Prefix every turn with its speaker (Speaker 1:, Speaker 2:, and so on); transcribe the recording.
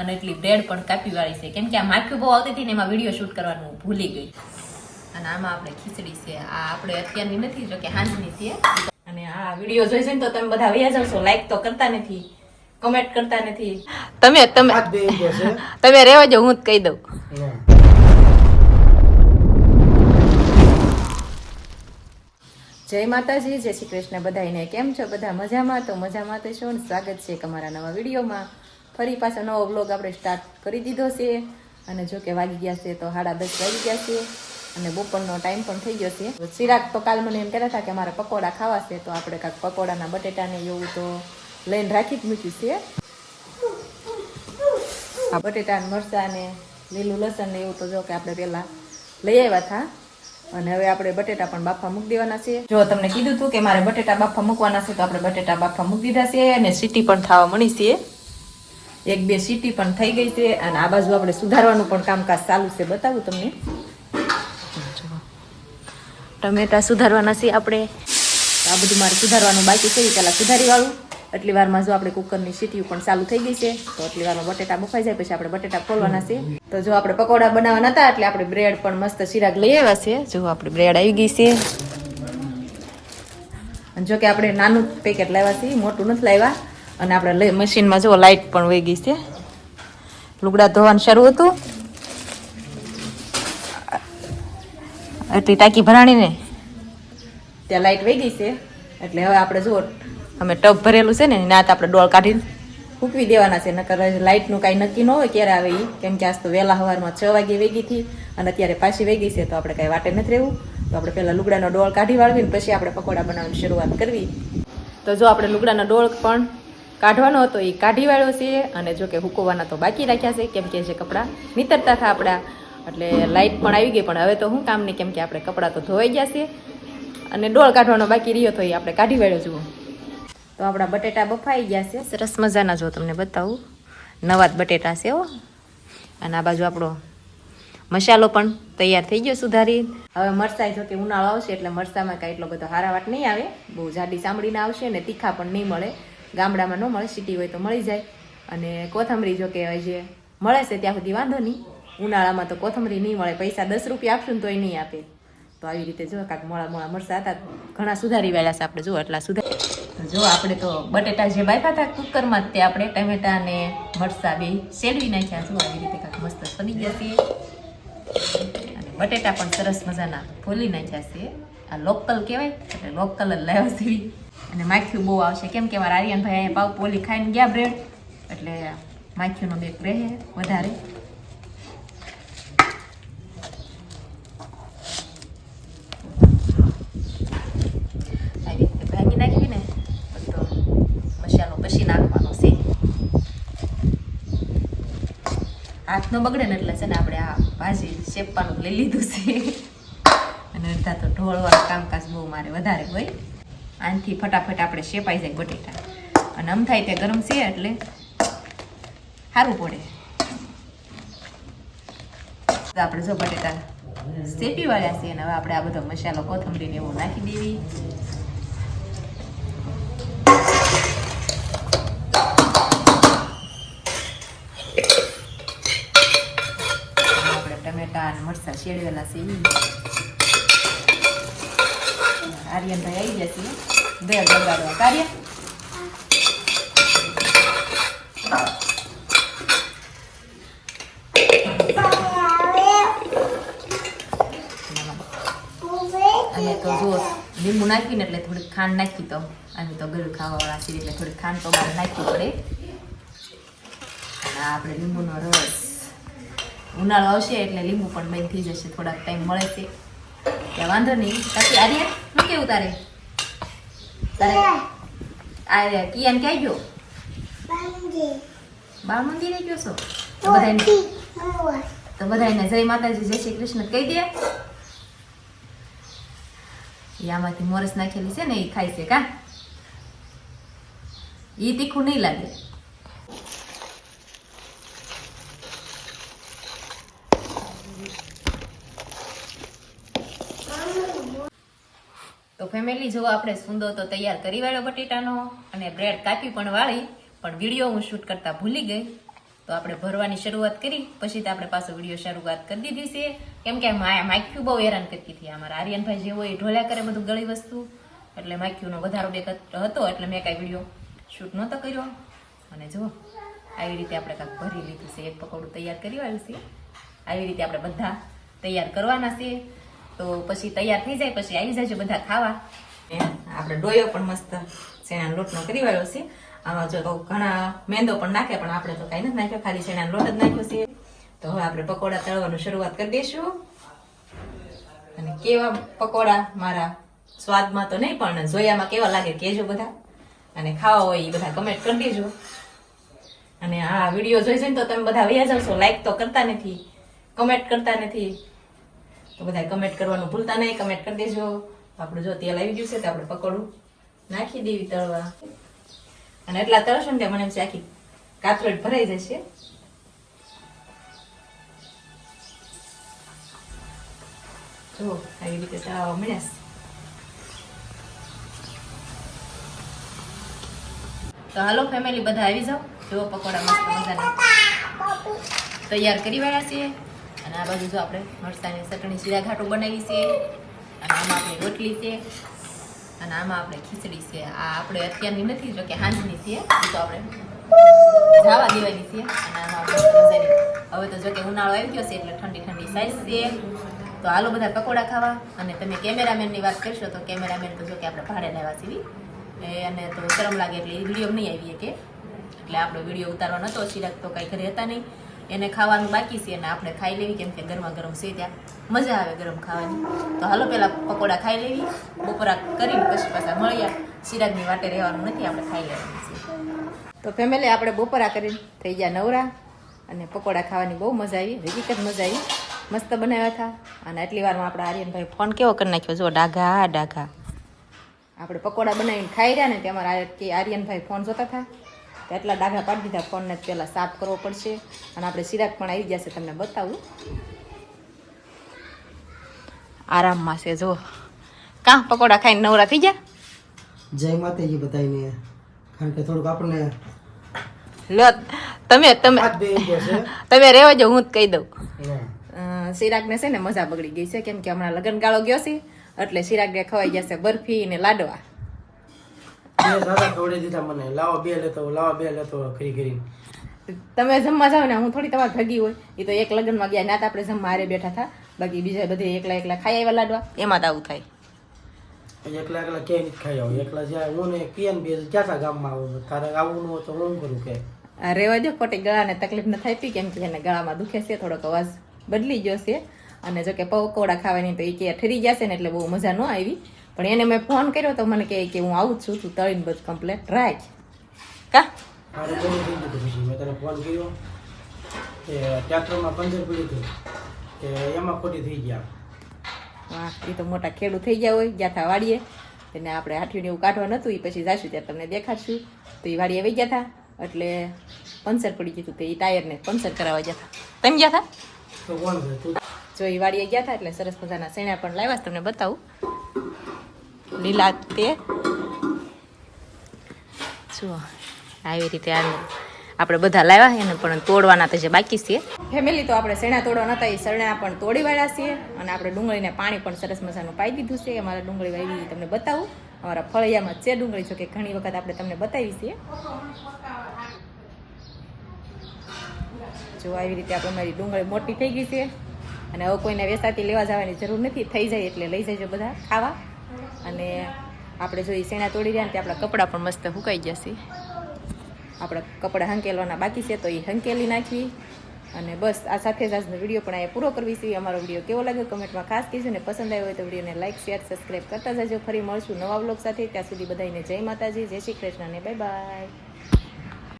Speaker 1: અને એટલી બ્રેડ પણ કાપી વાળી છે, કેમ કે આ માખી બહુ આવતી હતી ને એમાં વિડીયો શૂટ કરવાનું ભૂલી ગઈ. અને આમાં આપણે ખીચડી છે, આ આપણે અત્યારની નથી, જો કે હાંજની છે. અને આ વિડીયો જોઈશે ને તો તમે બધા વ્યા જશો, લાઈક તો કરતા નથી, કમેન્ટ કરતા નથી. તમે રહેવા જાવ, હું જ કહી દઉં. જય માતાજી, જય શ્રી કૃષ્ણ બધાને. કેમ છો બધા? મજામાં? તો મજામાં તો છો ને. સ્વાગત છે અમારા નવા વિડીયોમાં. ફરી પાછો નવો વ્લોગ આપણે સ્ટાર્ટ કરી દીધો છે. અને જો કે વાગી ગયા છે તો 10:30 વાગી ગયા છે અને બપોરનો ટાઈમ પણ થઈ ગયો છે. ચિરાગ તો કાલ મને એમ કહેતા હતા કે મારે પકોડા ખાવા છે, તો આપણે કાંઈક પકોડાના બટેટાને એવું તો લઈને રાખી જ મૂક્યું છે. આ બટેટા મરચાં ને લીલું લસણ ને એવું તો જો કે આપણે પહેલાં લઈ આવ્યા હતા. અને હવે આપણે બટેટા પણ બાફા મૂકી દેવાના છે. જો તમને કીધું હતું કે મારે બટેટા બાફા મૂકવાના છે, તો આપણે બટેટા બાફા મૂકી દીધા છે. અને સીટી પણ થવા મળી છે, 1-2 સીટી પણ થઈ ગઈ છે. અને આ બાજુ આપણે સુધારવાનું પણ કામકાજ ચાલુ છે, બતાવું તમને. ટમેટા સુધારવાના છે આપણે. આ બધું મારે સુધારવાનું બાકી છે, પહેલાં સુધારી વાળું. એટલી વારમાં જો આપણે કુકરની સીટીઓ પણ ચાલુ થઈ ગઈ છે, તો એટલી વારમાં બટેટા બફાઈ જાય પછી આપણે બટેટા ખોલવાના છે. તો જો આપણે પકોડા બનાવવાના હતા એટલે આપણે બ્રેડ પણ મસ્ત ચિરાગ લઈ આવ્યા છે. જો આપણી બ્રેડ આવી ગઈ છે. અને જો કે આપણે નાનું પેકેટ લાવ્યા છે, મોટું નથી લાવ્યા. અને આપણે મશીનમાં જો લાઇટ પણ વહી ગઈ છે. લુગડા ધોવાનું શરૂ હતું, એટલી ટાંકી ભરાણીને ત્યાં લાઇટ વહી ગઈ છે. એટલે હવે આપણે જો અમે ટબ ભરેલું છે ને ના, તો આપણે ડોળ કાઢીને ફૂંકવી દેવાના છે. નકર લાઇટનું કાંઈ નક્કી ન હોય ક્યારે આવે એ, કેમ કે આજ તો વહેલા સવારમાં 6 વાગે વહી ગઈ હતી અને અત્યારે પાછી વહી ગઈ છે. તો આપણે કાંઈ વાટે નથી રહેવું. તો આપણે પહેલાં લુગડાનો ડોળ કાઢી વાળવીને પછી આપણે પકોડા બનાવવાની શરૂઆત કરવી. તો જો આપણે લુગડાનો ડોળ પણ કાઢવાનો હતો એ કાઢી વાળ્યો છે. અને જો કે હુકવવાના તો બાકી રાખ્યા છે, કેમ કે જે કપડાં નીતરતા હતા આપણા, એટલે લાઇટ પણ આવી ગઈ. પણ હવે તો શું કામ નહીં, કેમ કે આપણે કપડાં તો ધોવાઈ ગયા છે અને ડોળ કાઢવાનો બાકી રહ્યો તો એ આપણે કાઢી વાળ્યો. જુઓ તો આપણા બટેટા બફાઈ ગયા છે સરસ મજાના. જો તમને બતાવું, નવા જ બટેટા છે હો. અને આ બાજુ આપણો મસાલો પણ તૈયાર થઈ ગયો સુધારી. હવે મરચાં જો કે ઉનાળો આવશે એટલે મરચાંમાં કાંઈ એટલો બધો હારાવાટ નહીં આવે, બહુ જાડી સાંભળીને આવશે ને તીખા પણ નહીં મળે. ગામડામાં ન મળે, સિટી હોય તો મળી જાય. અને કોથમરી જો કે જે મળે છે ત્યાં સુધી વાંધો નહીં. ઉનાળામાં તો કોથમરી નહીં મળે, પૈસા 10 રૂપિયા આપશું ને તોય નહીં આપે. તો આવી રીતે જો કાંઈક મોળા મરચાં હતા, ઘણા સુધારી વાળ્યા છે આપણે. જો એટલા સુધારી. જો આપણે તો બટેટા જે બાફ્યા હતા કુકરમાં, તે આપણે ટમેટા અને મરચાં બે શેડવી નાખ્યા. જો આવી રીતે કાંઈક મસ્ત બની જશે. અને બટેટા પણ સરસ મજાના ફોલી નાખ્યા છે. આ લોકલ કહેવાય એટલે લોકલ જ લાવ્યા છે. અને માખીયું બહુ આવશે, કેમ કે મારા આર્યનભાઈ અહીંયા પાવ પોલી ખાઈને ગયા બ્રેડ, એટલે માખીયુંનો બેક રહે વધારે. આવી રીતે ભાગી નાખીને બધો મસાલો પછી નાખવાનો છે. હાથ ન બગડે ને એટલે છે ને આપણે આ ભાજી શેપવાનું લઈ લીધું છે. અને અડધા તો ઢોળવાનું કામકાજ બહુ મારે વધારે હોય. આનાથી ફટાફટ આપણે શેપાઈ જાય બટેટા. અને આમ થાય તે ગરમ છે એટલે સારું પડે. આપણે જો બટેટા શેપી વાળ્યા છે, અને હવે આપણે આ બધો મસાલો કોથમરીને એવું નાખી દેવી. આપણે ટમેટા અને મરચાં શેડવેલા છે. આર્યનભાઈ આવી જશે બ્રેડ લગાડવા. કાર્ય અને તો જો લીંબુ નાખીને એટલે થોડીક ખાંડ નાખી. તો આની તો ગળું ખાવાવાળા છે એટલે થોડીક ખાંડ તો બહાર નાખવી પડે. અને આપણે લીંબુનો રસ, ઉનાળો આવશે એટલે લીંબુ પણ બંધ થઈ જશે, થોડાક ટાઈમ મળે છે ત્યાં વાંધો નહીં. પછી આર્ય શું કેવું તારે? તારે કિયાન ક્યાં ગયો? બાળ મંદિરે ગયો છો? તો બધાને જય માતાજી, જય શ્રી કૃષ્ણ કહી દે. આમાંથી મોરસ નાખેલી છે ને એ ખાય છે કા? એ તીખું નહીં લાગે. તો ફેમિલી જો આપણે સુંદો તો તૈયાર કરી વાળ્યો બટેટાનો, અને બ્રેડ કાપી પણ વાળી, પણ વિડીયો હું શૂટ કરતા ભૂલી ગઈ. તો આપણે ભરવાની શરૂઆત કરી પછી તો આપણે પાછો વિડીયો શરૂઆત કરી દીધી છે, કેમ કે માખ્યું બહુ હેરાન કરતી હતી. અમારા આર્યનભાઈ જે હોય એ ઢોલ્યા કરે બધું ગળી વસ્તુ, એટલે માખ્યુંનો વધારો બે હતો એટલે મેં કાંઈ વિડીયો શૂટ નહોતો કર્યો. અને જુઓ આવી રીતે આપણે કાંઈક ભરી લીધું છે, એક પકોડું તૈયાર કરી આવ્યું છે. આવી રીતે આપણે બધા તૈયાર કરવાના છે. તો પછી તૈયાર થઈ જાય પછી આવી જાય બધા ખાવા. આપણે ડોયો પણ મસ્ત શેણાનો લોટનો કરી વાળ્યો છે. આમાં જો ઘણા મેંદો પણ નાખે, પણ આપણે તો કાંઈ નથી નાખ્યો, ખાલી શેણાનો લોટ જ નાખ્યો છે. તો હવે આપણે પકોડા તળવાનું શરૂઆત કરી દઈશું. અને કેવા પકોડા મારા સ્વાદમાં તો નહીં પણ જોયામાં કેવા લાગે કહેજો બધા, અને ખાવા હોય એ બધા કમેન્ટ કરી દેજો. અને આ વિડીયો જોઈ ને તો તમે બધા વયા જાવશો, લાઈક તો કરતા નથી, કમેન્ટ કરતા નથી, તો બધા કમેન્ટ કરવાનું ભૂલતા નહીં, કમેન્ટ કરી દેજો. આપણે જો તેલ આવી ગયું છે તો આપણે પકોડું નાખી દેવી તળવા. અને એટલા તળશો ને મને એમ છે આખી કાથરોડ ભરાઈ જશે. જો આવી રીતે તળાવવા મળ્યા. તો હાલો ફેમિલી બધા આવી જાઓ. જો પકોડા મસ્ત મજાના તૈયાર કરી વાળા છે. અને આ બાજુ જો આપણે મરચાંની ચટણી શીરા ઘાટું બનાવી છે. અને આમાં આપણી રોટલી છે. અને આમાં આપણે ખીચડી છે. આ આપણે અત્યારની નથી, જો કે હાંજની છે, તો આપણે જાવા દેવાની છે. અને આમાં આપણે હવે તો જો કે ઉનાળો આવી ગયો છે એટલે ઠંડી ઠંડી સાઈઝ છે. તો હાલો બધા પકોડા ખાવા. અને તમે કેમેરામેનની વાત કરશો તો કેમેરામેન તો જો કે આપણે ભાડે લાવ્યા છીએ, અને તો શરમ લાગે એટલે એ વિડીયો નહીં આવીએ કે, એટલે આપણો વિડીયો ઉતારવા નહોતો. ચિરાગ તો કાંઈ ઘરે હતા નહીં, એને ખાવાનું બાકી છે અને આપણે ખાઈ લેવી, કેમ કે ગરમા ગરમ છે ત્યાં મજા આવે ગરમ ખાવાની. તો હાલો પહેલા પકોડા ખાઈ લેવી, બપોરા કરીને પછી પાછા મળ્યા. ચિરાગની વાટે રહેવાનું નથી, આપણે ખાઈ લેવાનું છે. તો ફેમિલી આપણે બપોરા કરીને થઈ ગયા નવરા, અને પકોડા ખાવાની બહુ મજા આવી, હકીકત મજા આવી, મસ્ત બનાવ્યા હતા. અને આટલી વારમાં આપણા આર્યનભાઈ ફોન કેવો કરી નાખ્યો, જો ડાઘા ડાઘા. આપણે પકોડા બનાવીને ખાઈ રહ્યા ને તે અમારા આર્યનભાઈ ફોન જોતા હતા, તો એટલા ડાઘા પાડી દીધા. ફોનને પહેલાં સાફ કરવો પડશે. અને આપણે ચિરાગ પણ આવી જશે, તમને બતાવું. આરામમાં છે જો. કાં પકોડા ખાઈને નવરા થઈ ગયા?
Speaker 2: જય માતાજી બધાને. કારણ કે થોડુંક આપણને
Speaker 1: લો તમે રહેવા જો, હું જ કહી દઉં. ચિરાગને છે ને મજા બગડી ગઈ છે, કેમ કે હમણાં લગ્ન ગાળો ગયો છે એટલે ચિરાગને ખવાઈ જશે બરફી ને લાડવા.
Speaker 2: મને લાવો બે લેતો ખરી ખરી.
Speaker 1: તમે જમવા જાવ ને, હું થોડી તમારે ભગી હોય, એ તો એક લગ્નમાં ગયા ના આપણે જમવા હારે બેઠા હતા, બાકી બીજા બધે એકલા એકલા ખાઈ આવ્યા લાડવા. એમાં તો આવું થાય.
Speaker 2: એકલા ક્યાંય નથી ખાઈ આવું. એકલા જ્યાં હું ને કિયન બે ક્યાં ગામમાં આવું, તારે આવું ન તો હું કરું કે
Speaker 1: રેવા દો, ખોટી ગળાને તકલીફ ન થાય પી, કેમ કે એને ગળામાં દુખે છે, થોડોક અવાજ બદલી ગયો છે. અને જો કે પકોડા ખાવાની તો એ કે ઠરી જશે ને એટલે બહુ મજા ન આવી. પણ એને મેં ફોન કર્યો તો મને કહે કે હું આવું જ છું, તું તળીને બધું કમ્પ્લેટ રાખ. કા
Speaker 2: મારે બહુ થઈ ગયું પછી મેં તને ફોન કર્યો કે ટ્રેક્ટરમાં પંચર પડ્યું હતું કે એમાં ખોટી થઈ ગયા.
Speaker 1: વાહ, એ તો મોટા ખેડૂત થઈ ગયા હોય, ગયા હતા વાડીએ. એને આપણે હાથીને એવું કાઢવા નહોતું, એ પછી જાશું ત્યારે તમને દેખાડશું. તો એ વાડીએ વહી ગયા હતા એટલે પંચર પડી ગયું હતું, તો એ ટાયરને પંચર કરાવવા ગયા હતા. તમે ગયા હતા? જો એ વાડીએ ગયા હતા એટલે સરસ મજાના શેણા પણ લાવ્યા છે, તમને બતાવું. લીલા તે જો આવી રીતે આપણે બધા લાવ્યા એને પણ તોડવાના તો જે બાકી છે. ફેમિલી તો આપણે શેણા તોડવા નતા, એ શેણા પણ તોડી વાળ્યા છીએ. અને આપણે ડુંગળીને પાણી પણ સરસ મજાનું પાઈ દીધું છે. અમારા ડુંગળી વાવી તમને બતાવું. અમારા ફળિયામાં છે ડુંગળી, જો કે ઘણી વખત આપણે તમને બતાવી છે. જો આવી રીતે આપણે મારી ડુંગળી મોટી થઈ ગઈ છે. અને હવે કોઈને વેસાતી લેવા જવાની જરૂર નથી, થઈ જાય એટલે લઈ જજો બધા ખાવા. અને આપણે જો એ શેણા તોડી રહ્યા ને તે આપણા કપડાં પણ મસ્ત સુકાઈ જશે. આપણે કપડાં હંકેલવાના બાકી છે તો એ હંકેલી નાખવી. અને બસ આ સાથે જ આજનો વિડીયો પણ અહીંયા પૂરો કરવી છે. અમારો વિડીયો કેવો લાગ્યો કમેન્ટમાં ખાસ કહેજો, ને પસંદ આવ્યો હોય તો વિડીયોને લાઇક શેર સબસ્ક્રાઈબ કરતા જજો. ફરી મળશું નવા વ્લોગ સાથે. ત્યાં સુધી બધાને જય માતાજી, જય શ્રી કૃષ્ણ અને બાય બાય.